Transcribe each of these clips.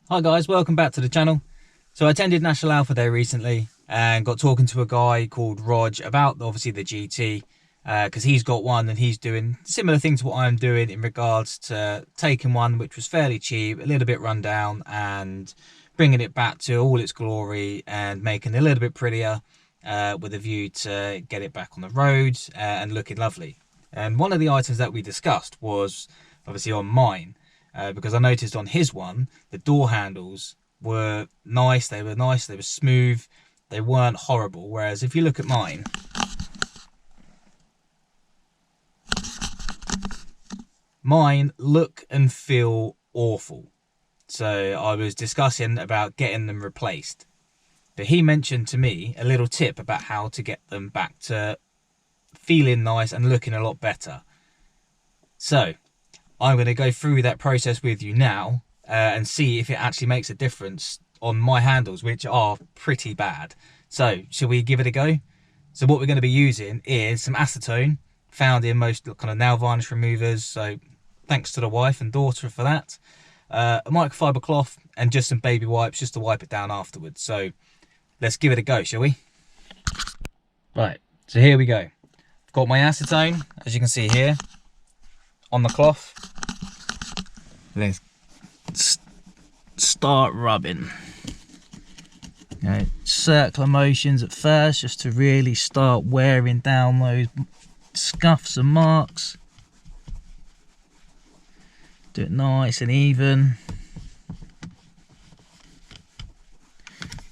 Hi guys, welcome back to the channel. So I attended National Alfa Day recently and got talking to a guy called Rog about obviously the GT because he's got one and he's doing similar things to what I'm doing in regards to taking one which was fairly cheap, a little bit run down, and bringing it back to all its glory and making it a little bit prettier with a view to get it back on the road and looking lovely. And one of the items that we discussed was obviously on mine. Because I noticed on his one, the door handles were nice, they were smooth, they weren't horrible. Whereas if you look at mine, mine look and feel awful. So I was discussing about getting them replaced. But he mentioned to me a little tip about how to get them back to feeling nice and looking a lot better. So I'm going to go through that process with you now and see if it actually makes a difference on my handles, which are pretty bad. So shall we give it a go? So what we're going to be using is some acetone, found in most kind of nail varnish removers. So thanks to the wife and daughter for that. A microfiber cloth and just some baby wipes just to wipe it down afterwards. So let's give it a go, shall we? Right, so here we go. I've got my acetone, as you can see here, on the cloth. Let's start rubbing. Circular motions at first, just to really start wearing down those scuffs and marks. Do it nice and even.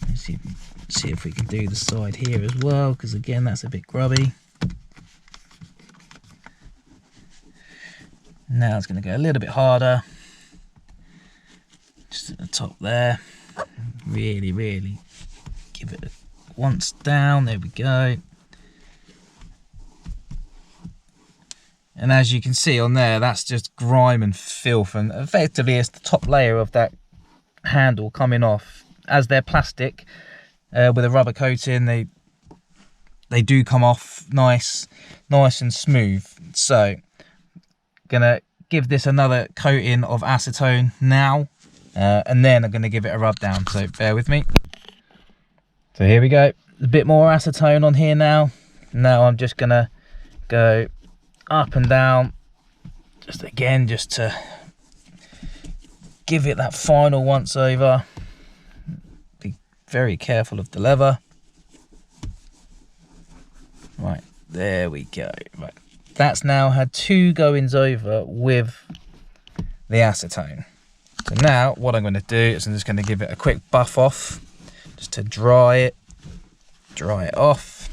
Let's see if we can do the side here as well, because again that's a bit grubby. Now it's going to go a little bit harder, just at the top there. Really give it once down. There we go. And as you can see on there, that's just grime and filth, and effectively it's the top layer of that handle coming off. As they're plastic with a rubber coating, they do come off nice and smooth. So gonna give this another coating of acetone now, and then I'm gonna give it a rub down, so bear with me. So here we go, a bit more acetone on here now. Now I'm just gonna go up and down, just to give it that final once over. Be very careful of the lever. Right, there we go. Right, that's now had two goings over with the acetone. So now what I'm going to do is I'm just going to give it a quick buff off, just to dry it off,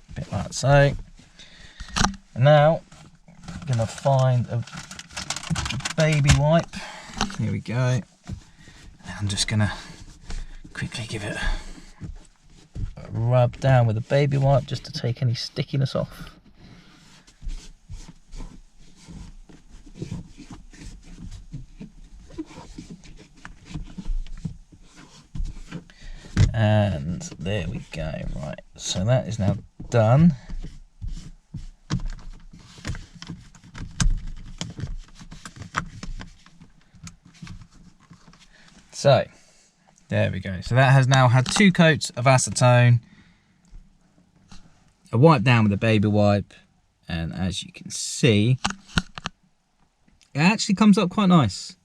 a bit like so. And now I'm going to find a baby wipe. Here we go. And I'm just going to quickly give it a rub down with a baby wipe, just to take any stickiness off. And there we go. Right, so that is now done. So there we go. So that has now had two coats of acetone, a wipe down with a baby wipe, and as you can see, it actually comes up quite nice.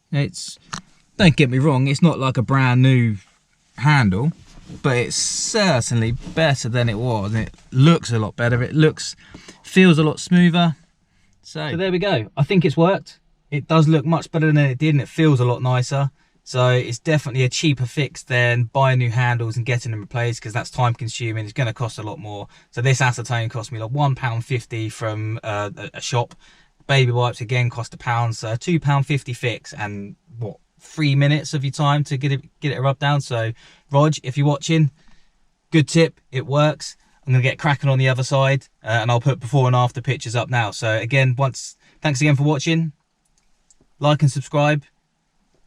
Don't get me wrong, it's not like a brand new handle, but it's certainly better than it was. It looks a lot better, feels a lot smoother. So there we go. I think it's worked. It does look much better than it did, and it feels a lot nicer. So it's definitely a cheaper fix than buying new handles and getting them replaced, because that's time consuming. It's going to cost a lot more. So this acetone cost me like £1.50 from a shop. Baby wipes again cost £1, so £2.50 fix, and what, 3 minutes of your time to get it rubbed down. So Rog, if you're watching, good tip, it works. I'm gonna get cracking on the other side, and I'll put before and after pictures up now. So again, thanks again for watching. Like and subscribe.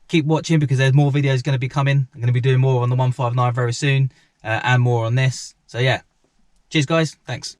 Keep watching, because there's more videos going to be coming. I'm going to be doing more on the 159 very soon, and more on this. So yeah, cheers guys, thanks.